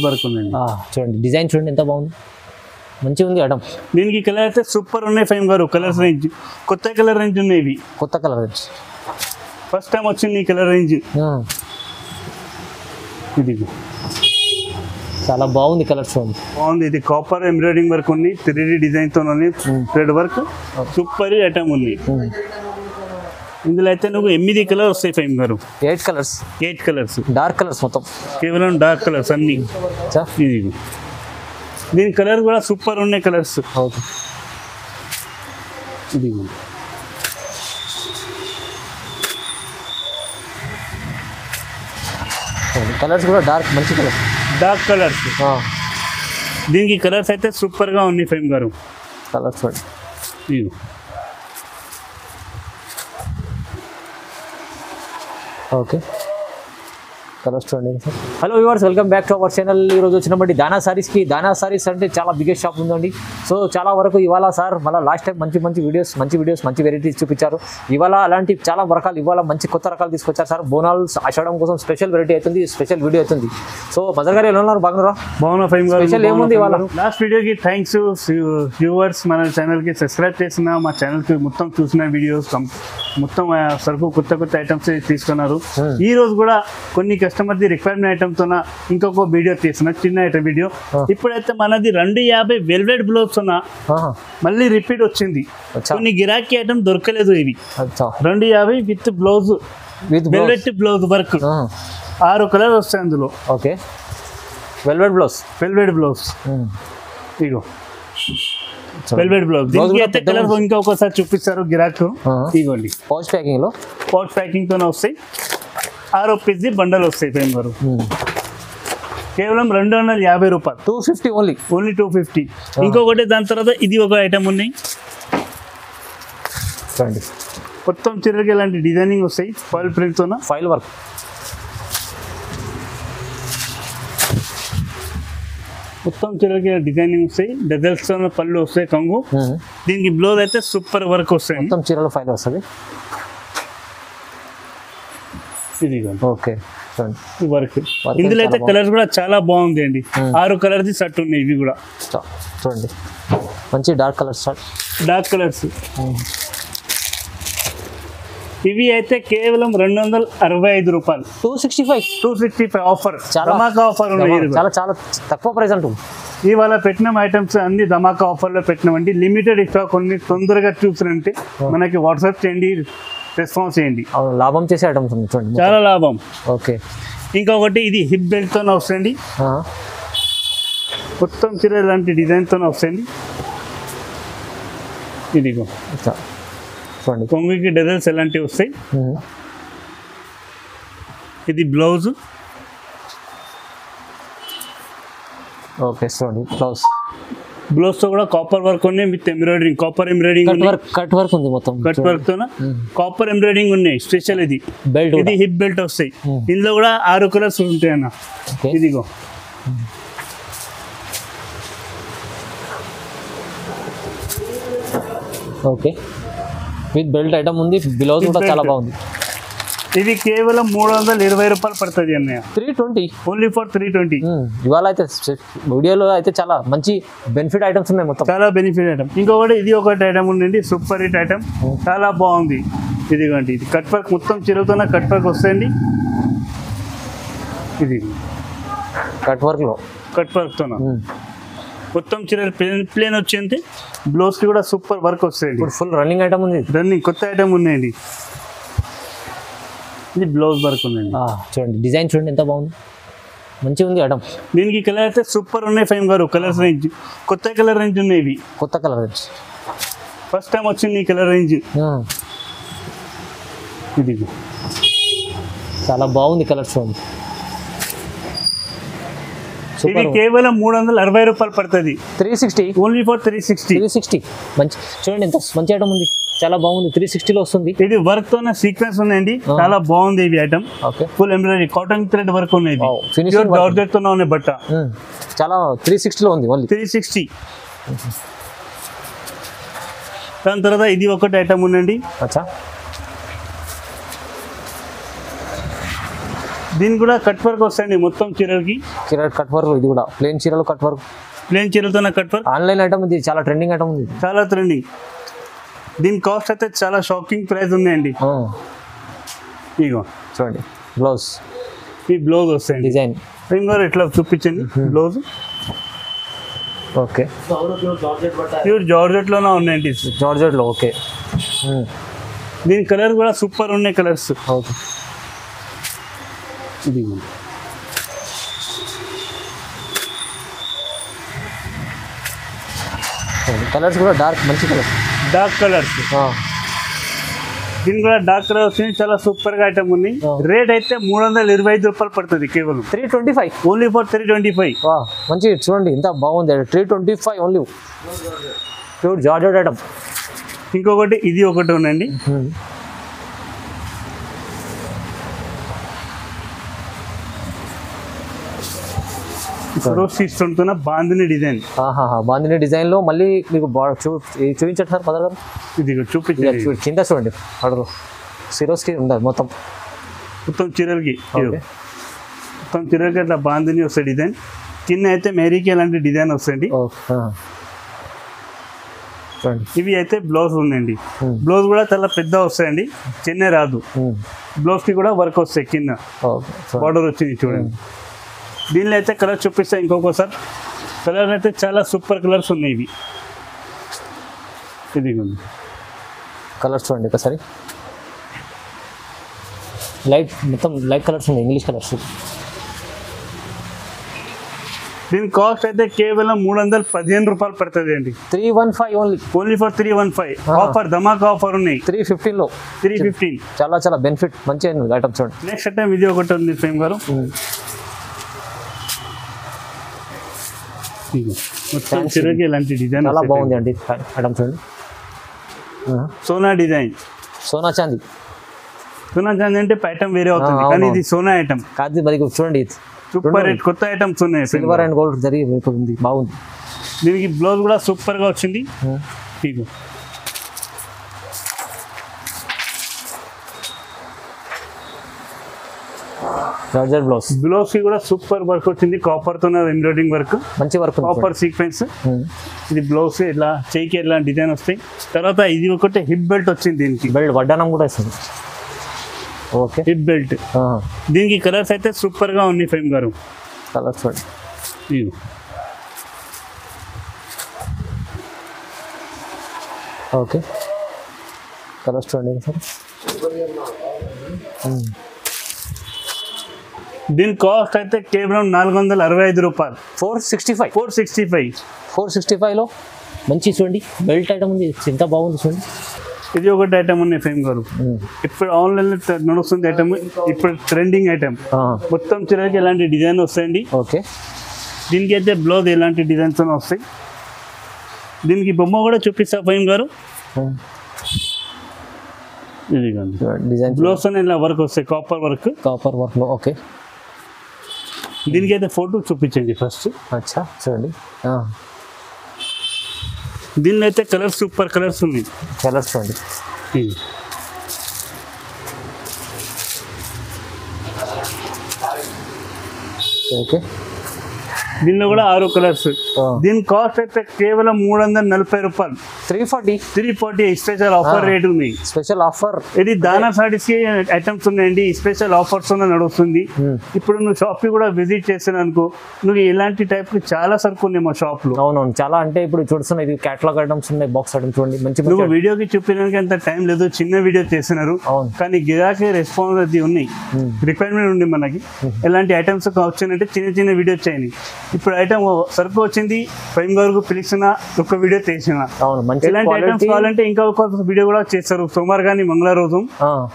Work ఉందండి. చూడండి design చూడండి ఎంత బాగుంది, మంచిగా ఉంది ఐటమ్. దీనికి కలర్ అయితే సూపర్ ఉన్నాయి ఫైమ్ గారు. కలర్స్ రేంజ్ కొత్త కలర్ రేంజ్ ఉన్నాయి, ఇవి కొత్త కలర్ రేంజ్ ఫస్ట్ టైం వచ్చింది ఈ కలర్ రేంజ్. ఇది చాలా బాగుంది కలర్ చూడండి, బాగుంది. ఇది కాపర్ ఎంబ్రాయిడింగ్ వర్క్ ఉంది, 3D డిజైన్ తో థ్రెడ్ వర్క్, సూపర్ ఐటమ్ ఉంది. ఇందులో అయితే నువ్వు 8 కలర్ వస్తాయి ఫైమ్ గారు. 8 కలర్స్, 8 కలర్స్ డార్క్ కలర్స్ మొత్తం, కేవలం డార్క్ కలర్స్ అన్ని. ఇది దీని కలర్ కూడా సూపర్ ఉన్నాయి కలర్స్. ఓకే ఇది కలర్స్ కూడా డార్క్, మంచి కలర్స్, డార్క్ కలర్స్. దీనికి కలర్స్ అయితే సూపర్ గా ఉన్నాయి ఫైమ్ గారు. కలర్స్ చూడండి. ఇది ఓకే కలర్స్ చూడండి. Hello viewers, welcome back to our channel. ఈరోజు వచ్చినప్పటి దానా సారీస్కి. దానా సారీస్ అంటే చాలా బిగ్గెస్ట్ షాప్ ఉందండి. సో చాలా వరకు ఇవాళ సార్ మళ్ళీ లాస్ట్ టైం మంచి వీడియోస్ మంచి వెరైటీస్ చూపించారు. ఇవాళ అలాంటి చాలా రకాలు, ఇవాళ మంచి కొత్త రకాలు తీసుకొచ్చారు సార్. బోనాలు ఆషాఢం కోసం స్పెషల్ వెరైటీ అవుతుంది, స్పెషల్ వీడియో అవుతుంది. సో మజర్ గారు ఎలా ఉన్నారు? బాగున్నారా? బాగున్నా ఫైమ్ గారు. స్పెషల్ ఏముంది ఇవాళ? లాస్ట్ వీడియోకి థ్యాంక్స్ వ్యూవర్స్. మన ఛానల్కి సబ్స్క్రైబ్ చేసిన, మా ఛానల్కి మొత్తం చూసిన వీడియోస్ మొత్తం సరుకు కొత్త ఐటమ్స్ తీసుకున్నారు. ఈ రోజు కూడా కొన్ని కస్టమర్ది రిక్వైర్మెంట్ ఐటమ్ తో ఇంకొక వీడియో తీసిన, చిన్న ఐటమ్ వీడియో. ఇప్పుడైతే మనది 250 వెల్వెట్ బ్లౌజ్ మళ్ళీ రిపీట్ వచ్చింది. కొన్ని గిరాకీ ఐటమ్ దొరకలేదు ఇవి. 250 with blouse, velvet blouse work, 6 colour వస్తాయి అందులో. ఓకే వెల్వెట్ బ్లౌజ్ ఇగో వెల్వెట్ బ్లౌజ్. దీనికి అయితే కలర్ ఇంకా ఒకసారి చూపిస్తారు గిరాకు. ఇగోండి పౌచ్ ప్యాకింగ్ తోనే వస్తాయి. 6 పీస్ బండల్ వస్తాయి ఫైమ్ గారు. కేవలం 250 రూపాయలు, 250 ఓన్లీ 250. ఇంకొకటి దాని తర్వాత ఇది ఒక ఐటమ్ ఉన్నాయి. మొత్తం చీరలకి ఇలాంటి డిజైనింగ్ వస్తాయి, ఫాయిల్ ప్రింట్ తోన, ఫైల్ వర్క్. మొత్తం చీరలకి డిజైనింగ్ వస్తాయి, డజల్స్ తో పళ్ళు వస్తాయి, కంగు. దీనికి బ్లౌజ్ అయితే సూపర్ వర్క్ వస్తాయి, మొత్తం చీరలో ఫైల్ వస్తుంది. ఇది ఓకే వర్క్. ఇందులో అయితే కలర్స్ కూడా చాలా బాగుంది అండి. 6 కలర్స్ సెట్ ఉన్నాయి. ఇవి కూడా చూడండి, మంచి డార్క్ కలర్స్. ఇవి అయితే కేవలం 265 రూపాయలు, 265 ఆఫర్, ధమాకా ఆఫర్ ఉన్నాయి. చాలా తక్కువ ప్రైస్ అంటూ ఇవాళ పెట్టిన ఐటమ్స్ అన్ని ధమాకా ఆఫర్ లో పెట్టినామండి. Limited stock. కొన్ని తొందరగా చూసినంటే మనకి వాట్సాప్ చేయండి, రెస్పాన్స్ చేయండి. లాభం చేసే ఐటమ్స్ చూడండి, చాలా లాభం. ఓకే ఇంకొకటి ఇది హిప్ బెల్ట్ తో వస్తుంది, మొత్తం చీర ఇలాంటి డిజైన్ తో వస్తుంది. ఇదిగో చూడండి, కొంగుకి డజల్స్ ఎలాంటివి వస్తాయి. ఇది బ్లౌజ్. ఓకే చూడండి, బ్లౌజ్ తో కూడా కాపర్ వర్క్ ఉన్నాయి విత్ ఎంబ్రాయిడరింగ్, కట్ వర్క్ ఉంది మొత్తం. కట్ వర్క్ తో కాపర్ ఎంబ్రాయిడరింగ్ ఉన్నాయి స్పెషల్. ఇది బెల్ట్, ఇది హిప్ బెల్ట్ వస్తాయి. ఇందులో కూడా 6 కలర్స్ ఉంటాయి అన్న. ఇదిగో ఓకే విత్ బెల్ట్ ఐటమ్ ఉంది, బ్లౌజ్ కూడా చాలా బాగుంది. ఇది కేవలం 320 రూపాయలు పడుతుంది అన్నయ్య. 320 ఓన్లీ ఫర్ 320. ఇవాళ అయితే వీడియోలో అయితే చాలా మంచి బెనిఫిట్ ఐటమ్స్ ఉన్నాయి, మొత్తం చాలా బెనిఫిట్ ఐటమ్. ఇంకొకటి ఇది ఒకటి ఐటమ్ ఉందండి, సూపర్ హిట్ ఐటమ్, చాలా బాగుంది. ఇదిగోండి, ఇది కట్ వర్క్, మొత్తం చిరుగుతున్న కట్ వర్క్ వస్తాయండి. ఇది కట్ వర్క్ తో మొత్తం చీరలు ప్లేన్ వచ్చేంత. బ్లౌజ్ కి కూడా సూపర్ వర్క్ వస్తాయండి. ఫుల్ రన్నింగ్ ఐటమ్ ఉంది, కొత్త ఐటమ్ ఉన్నాయండి. ఇది బ్లౌజ్ వర్క్ ఉందండి. చూడండి డిజైన్ చూడండి ఎంత బాగుంది, మంచిగా ఉంది ఐటమ్. దీనికి కలర్ అయితే సూపర్ ఉన్నాయి ఫైమ్ గారు. కలర్స్ రేంజ్ కొత్త కలర్ రేంజ్ ఉన్నాయి, ఇవి కొత్త కలర్ రేంజ్, ఫస్ట్ టైం వచ్చింది ఈ కలర్ రేంజ్. ఇది చాలా బాగుంది కలర్ చూడండి. ఇది కేవలం 360 రూపాయలు పడుతుంది, 360 ఓన్లీ ఫర్ 360. మంచి చూడండి ఎంత మంచి ఐటమ్ ఉంది, చాలా బాగుంది. 360లో వస్తుంది. ఇది వర్క్ తో సీక్వెన్స్ ఉన్నాయండి, చాలా బాగుంది ఇవి item. Full embroidery, cotton thread work ఉన్నాయి. జార్జెట్ తో ఉన్నాయి బట్ట, చాలా 360లో ఉంది, ఓన్లీ 360. దాని తర్వాత ఇది ఒకటి ఐటమ్ ఉందండి, దీనికి కూడా కట్ వర్క్ వస్తాయండి మొత్తం చీరలకి. చీర కట్ వర్క్, ఇది కూడా ప్లేన్ చీరలో కట్ వర్క్, ప్లేన్ చీరలతోనే కట్ వర్క్. ఆన్లైన్ ఐటమ్ ఇది, చాలా ట్రెండింగ్ ఐటమ్ ఉంది, చాలా ట్రెండింగ్. దీని కాస్ట్ అయితే చాలా షాకింగ్ ప్రైస్ ఉన్నాయండి. ఇగో చూడండి బ్లౌజ్, ఈ బ్లౌజ్ వస్తాయండి డిజైన్. ఇంకా ఇట్లా చూపించండి బ్లౌజ్. ఓకే, ప్యూర్ జార్జెట్ లోనే ఉన్నాయండి, జార్జెట్ లో. ఓకే, దీని కలర్ కూడా సూపర్ ఉన్నాయి కలర్స్. ఓకే, ఇది కలర్స్ కూడా డార్క్, మంచి కలర్, డార్క్ కలర్స్. దీని కూడా డార్క్ కలర్ వచ్చింది, చాలా సూపర్ గా ఐటమ్ ఉంది. రేట్ అయితే 325 రూపాయలు పడుతుంది కేవలం. 325 ఓన్లీ ఫర్ 325. మంచి చూడండి ఎంత బాగుంది. 325 ఓన్లీ, ప్యూర్ జార్జెట్ ఐటమ్. ఇంకొకటి ఇది ఒకటి ఉందండి. చూస్తున్న బాందిని డిజైన్. బాందిని డిజైన్ లో మళ్ళీ మీకు చూపించండి సార్ పదర్ గారు. ఇది చూపించండి, కింద చూడండి ఆర్డర్ సిరోస్కి ఉండదు మొత్తం చీరలకి. మొత్తం చీరలకి అట్లా బాందిని వస్తాయి డిజైన్. కింద అయితే మేరీకి అలాంటి డిజైన్ వస్తాయండి. ఇవి అయితే బ్లౌజ్ ఉందండి. బ్లౌజ్ కూడా చాలా పెద్ద వస్తాయండి, చిన్న రాదు. బ్లౌజ్ కి కూడా వర్క్ వస్తాయి, కింద బార్డర్ వచ్చింది చూడండి. దీనిలో అయితే కలర్ చూపిస్తా ఇంకొకసారి. కలర్ అయితే చాలా సూపర్ కలర్స్ ఉన్నాయి ఇవి. ఇది కలర్స్ చూడండి ఒకసారి, లైట్ మొత్తం లైట్ కలర్స్ ఉన్నాయి, ఇంగ్లీష్ కలర్స్. దీని కాస్ట్ అయితే కేవలం 315 రూపాయలు పడుతుంది అండి. 315 only for 315. Offer Dhamaka offer ఉన్నాయి. 315 లో 315 చాలా బెనిఫిట్, మంచి ఐటమ్ చూడండి. నెక్స్ట్ ఐటమ్ ఇది ఒకటి ఉంది ఫేమ్ గారు. ఇలాంటి డిజైన్ చాలా బాగుంది అండి ఐటమ్ చూడండి. సోనా డిజైన్, సోనా చాందీ. సోనా చాందీ అంటే ఐటమ్ వేరే అవుతుంది, కానీ ఇది సోనా ఐటమ్ కాదు. మరి చూడండి సూపర్ రేట్ కొత్త ఐటమ్స్ ఉన్నాయి, సిల్వర్ అండ్ గోల్డ్ జరిగింది, బాగుంది. దీనికి బ్లౌజ్ కూడా సూపర్ గా వచ్చింది. జార్జెట్ బ్లౌజ్, బ్లౌజ్ కి కూడా సూపర్ వర్క్ వచ్చింది, కాపర్ తో ఎంబ్రాయిడింగ్ వర్క్, మంచి వర్క్, కాపర్ సీక్వెన్స్. ఇది బ్లౌజ్ ఇట్లా చెయ్యికి ఎట్లా డిజైన్ వస్తాయి. తర్వాత ఇది ఒకటి హిప్ బెల్ట్ వచ్చింది, దీనికి బెల్ట్ వడ్డానం కూడా వస్తుంది. Okay, hip belt. దీనికి కలర్స్ అయితే సూపర్ గా ఉన్నాయి ఫేమ్ గారు. కలర్స్ చూడండి. ఓకే, కలర్స్ చూడండి సార్. దీని కాస్ట్ అయితే కేవలం 465 రూపాయలు. 465 లో మంచి చూడండి బెల్ట్ ఐటమ్ ఉంది, ఎంత బాగుంది చూడండి. ఇది ఒకటి ఐటమ్ ఉన్నాయి ఫేమ్ గారు. ఇప్పుడు ఆన్లైన్ లో నడుస్తుంది ఐటమ్, ఇప్పుడు ట్రెండింగ్ ఐటమ్. మొత్తం చీరకి ఎలాంటి డిజైన్ వస్తాయండి. ఓకే, దీనికి అయితే బ్లౌజ్ ఎలాంటి డిజైన్స్ వస్తాయి. దీనికి బొమ్మ కూడా చూపిస్తా ఫేమ్ గారు. ఇది డిజైన్ బ్లౌజ్ ఇలా వర్క్ వస్తాయి, కాపర్ వర్క్ లో. ఓకే, దీనికి అయితే ఫోటో చూపించండి ఫస్ట్. అచ్చా చూడండి. దీనిలో అయితే కలర్స్ సూపర్ కలర్స్ ఉన్నాయి. కలర్స్ చూడండి. ఓకే, దీనిలో కూడా 6 కలర్స్. దీని కాస్ట్ అయితే కేవలం 340 రూపాయలు. 340 స్పెషల్ ఆఫర్ రేట్ ఉంది. Special offer. ఇది దానా సారీస్ కి ఐటమ్స్ ఉన్నాయండి, స్పెషల్ ఆఫర్స్ నడుస్తుంది. ఇప్పుడు నువ్వు షాప్ కి కూడా విజిట్ చేసాను అనుకో, నువ్వు ఇలాంటి టైప్ కి చాలా సరుకు ఉన్నాయి మా షాప్ లో. అవునవును, చాలా. అంటే ఇప్పుడు చూస్తున్నా ఇది కేటలాగ్ ఐటమ్స్ ఉన్నాయి, బాక్స్ ఐటమ్స్ చూడండి. మంచి నువ్వు వీడియోకి చూపించడానికి అంత టైం లేదు, చిన్న వీడియో చేస్తున్నారు. కానీ గిరాకీ రెస్పాన్స్ అది ఉన్నాయి, రిక్వైర్మెంట్ ఉంది మనకి. ఎలాంటి ఐటమ్స్ వచ్చిందంటే చిన్న వీడియో చేయండి. ఇప్పుడు ఐటమ్ సరుకు వచ్చింది, ఫైమ్ గారు పిలిచిన ఒక వీడియో చేసిన. ఎలాంటి ఐటమ్స్ కావాలంటే ఇంకా ఒక వీడియో కూడా చేస్తారు, సోమవారం కానీ మంగళవారం రోజు,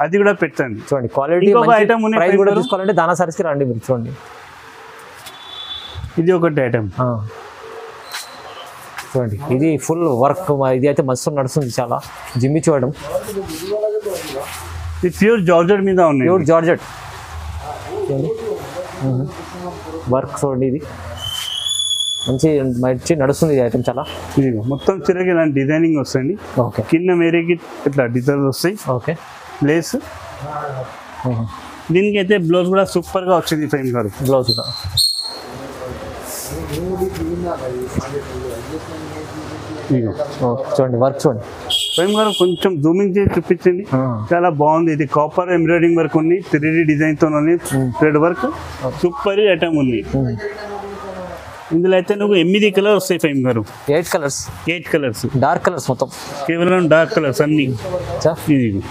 అది కూడా పెట్టండి. చూడండి క్వాలిటీ ఐటమ్ తీసుకోవాలంటే దానా సారీస్ కి రండి. మీరు చూడండి, ఇది ఒకటి ఐటమ్ చూడండి. ఇది ఫుల్ వర్క్, ఇది అయితే మస్తు నడుస్తుంది, చాలా జిమ్మి చూడడం. ఇది ప్యూర్ జార్జెట్ మీద ఉంది, ప్యూర్ జార్జెట్ వర్క్ చూడండి. ఇది మంచి నడుస్తుంది ఐటమ్ చాలా. ఇది మొత్తం చీరకి ఇలాంటి డిజైనింగ్ వస్తాయండి. ఓకే, కింద మేరేకి ఇట్లా డిజైన్స్ వస్తాయి. ఓకే, లేస్ దీనికి అయితే బ్లౌజ్ కూడా సూపర్ గా వచ్చింది ఫైమ్ గారు. బ్లౌజ్ కూడా చూడండి, వర్క్ చూడండి ఫైమ్ గారు కొంచెం జూమింగ్ చేసి చూపించండి. చాలా బాగుంది. ఇది కాపర్ ఎంబ్రాయిడింగ్ వర్క్ ఉంది, 3D డిజైన్ తో థ్రెడ్ వర్క్, సూపర్ ఐటమ్ ఉంది. ఇందులో అయితే నువ్వు 8 కలర్ వస్తాయి ఫైమ్ గారు. 8 కలర్స్, 8 కలర్స్, డార్క్ కలర్స్ మొత్తం, కేవలం డార్క్ కలర్స్ అన్ని. ఇది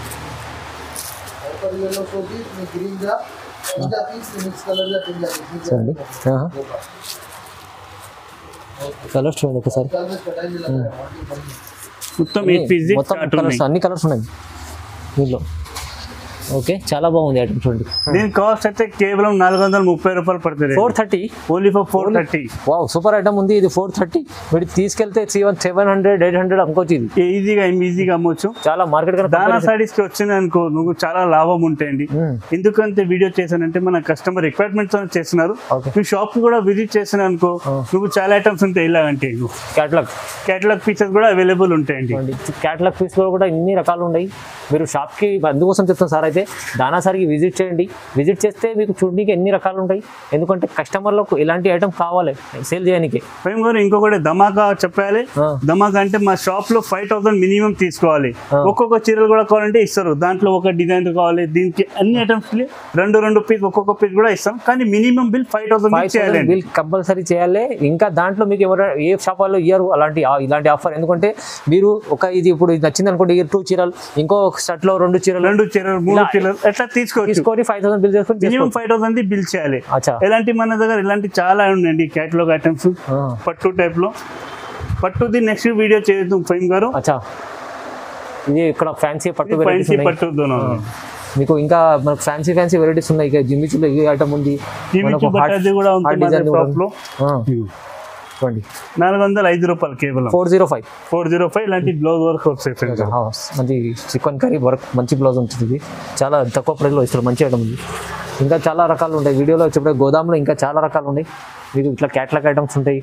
చూడండి కలర్స్ చూడండి ఒకసారి. మొత్తం 8 పీస్ మొత్తం కలర్స్, అన్ని కలర్స్ ఉన్నాయి దీంట్లో. ఓకే, చాలా బాగుంది ఐటమ్ చూడండి. దీని కాస్ట్ అయితే కేవలం 430 రూపాయలు పడుతుంది. 430 only for 430. Wow, super item ఉంది ఇది. 430 మీరు తీసుకెళ్తే 700 800 అమ్ముకోవచ్చు. ఇది ఈజీగా అమ్మొచ్చు. చాలా మార్కెట్ దానా సారీస్ కి వచ్చింది అనుకో నువ్వు చాలా లాభం ఉంటాయండి. ఎందుకంటే వీడియో చేశానంటే మన కస్టమర్ రిక్వైర్మెంట్ తో చేస్తున్నారు. నువ్వు షాప్ కి కూడా విజిట్ చేసిన అనుకో నువ్వు చాలా ఐటమ్స్ ఉంటాయి. ఇలాగంటే కేటలాగ్ పీసెస్ కూడా అవైలబుల్ ఉంటాయండి. కేటలాగ్ పీస్ కూడా ఇన్ని రకాలు ఉన్నాయి. మీరు షాప్ కి అందుకోసం చెప్తాను సార్, అయితే దానా సార్కి విజిట్ చేయండి. విజిట్ చేస్తే మీకు చూడడానికి ఎన్ని రకాలు ఉంటాయి. ఎందుకంటే కస్టమర్లకు ఇలాంటి ఐటమ్ కావాలి సేల్ చేయడానికి. ఇంకొకటి ధమాకా చెప్పాలి. ధమాకా అంటే మా షాప్ లో 5000 మినిమం తీసుకోవాలి. ఒక్కొక్క చీరలు కూడా కావాలంటే ఇస్తారు. దాంట్లో ఒక డిజైన్ కావాలి. దీనికి అన్ని ఐటమ్స్ రెండు పీస్ ఒక్కొక్క పీస్ కూడా ఇస్తాం. కానీ మినిమం బిల్ 5000 బిల్ కంపల్సరీ చేయాలి. ఇంకా దాంట్లో మీకు ఎవరు ఏ షాప్ వాళ్ళు ఇయ్యరు ఇలాంటి ఆఫర్. ఎందుకంటే మీరు ఇది ఇప్పుడు నచ్చింది అనుకోండి, 2 చీరలు, ఇంకో షర్ట్ లో 2 చీరలు 3 చీరలు ఎట్లా తీసుకొని 5000 బిల్ చేసుకొని మినిమం 5000 బిల్ చేయాలి. ఎలాంటి మన దగ్గర ఇలాంటి చాలా ఉన్నాయండి కేటలాగ్ ఐటమ్స్. పట్టు టైప్ లో, పట్టుది నెక్స్ట్ వీడియో చేద్దాం ఫైమ్ గారు. ఇది ఇక్కడ ఫ్యాన్సీ పట్టు మీకు ఇంకా మనకు ఫ్యాన్సీ వెరైటీస్ ఉన్నాయి. ఇక జిమ్మిచూలో ఈ ఐటమ్ ఉంది, చూడండి 405 రూపాయలు కేవలం. 405 ఇలాంటి బ్లౌజ్ వర్క్ వస్తాయి. మంచి చికెన్ కర్రీ వర్క్, మంచి బ్లౌజ్ ఉంటుంది. చాలా తక్కువ ప్రైస్లో ఇస్తారు. మంచి ఐటమ్ ఉంది. ఇంకా చాలా రకాలు ఉంటాయి. వీడియోలో వచ్చేప్పుడు గోదాంలో ఇంకా చాలా రకాలు ఉన్నాయి. మీకు ఇట్లా కేటలాగ్ ఐటమ్స్ ఉంటాయి.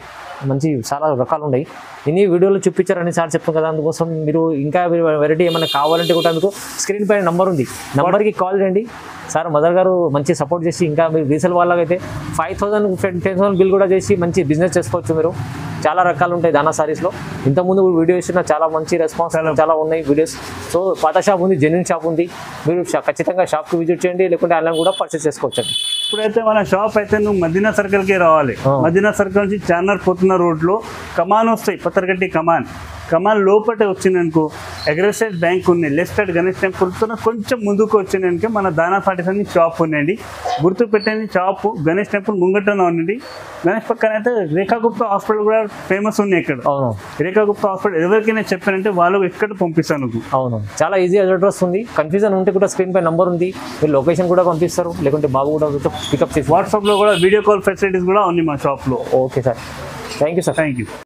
మంచి చాలా రకాలు ఉన్నాయి. ఇన్ని వీడియోలో చూపించారని సార్ చెప్తాం కదా. అందుకోసం మీరు ఇంకా వెరైటీ ఏమైనా కావాలంటే కూడా అందుకు స్క్రీన్ పైన నెంబర్ ఉంది, నెంబర్కి కాల్ చేయండి. సార్ మదర్ గారు మంచి సపోర్ట్ చేసి ఇంకా మీరు రీసేల్ వాళ్ళకైతే 5000 10,000 బిల్ కూడా చేసి మంచి బిజినెస్ చేసుకోవచ్చు. మీరు చాలా రకాలు ఉంటాయి దానా సారీస్లో. ఇంతకుముందు వీడియో ఇచ్చిన చాలా మంచి రెస్పాన్స్ చాలా ఉన్నాయి వీడియోస్. సో పాత షాప్ ఉంది, జెన్యూన్ షాప్ ఉంది. మీరు ఖచ్చితంగా షాప్కి విజిట్ చేయండి, లేకుంటే ఆన్లైన్ కూడా పర్చేస్ చేసుకోవచ్చు. ఇప్పుడైతే మన షాప్ అయితే నువ్వు మదీనా సర్కిల్కి రావాలి. మదీనా సర్కిల్ నుంచి చార్మినార్ పోతున్న రోడ్లో కమాన్ వస్తాయి, పత్తరగట్టి కమాన్ లోపల వచ్చిందనుకో అగ్రెసైజ్ బ్యాంక్ ఉంది. లెఫ్ట్ సైడ్ గణేష్ టెంపుల్తో కొంచెం ముందుకు వచ్చిందనుకో మన దానా సారీస్ అని షాప్ ఉండండి. గుర్తు పెట్టండి, షాప్ గణేష్ టెంపుల్ ముంగటనే ఉండండి. గణేష్ పక్కన అయితే రేఖాగుప్తా హాస్పిటల్ కూడా ఫేమస్ ఉంది. ఇక్కడ రేఖాగుప్తా హాస్పిటల్ ఎవరికైనా చెప్పారంటే వాళ్ళు ఎక్కడ పంపిస్తాను. అవును, చాలా ఈజీ అడ్రస్ ఉంది. కన్ఫ్యూజన్ ఉంటే కూడా స్క్రీన్ పై నంబర్ ఉంది, మీరు లొకేషన్ కూడా పంపిస్తారు. లేకుంటే బాబు కూడా పికప్ చేసి వాట్సాప్లో కూడా వీడియో కాల్ ఫెసిలిటీస్ కూడా ఉంది మా షాప్లో. Okay sir, thank you sir. Thank you.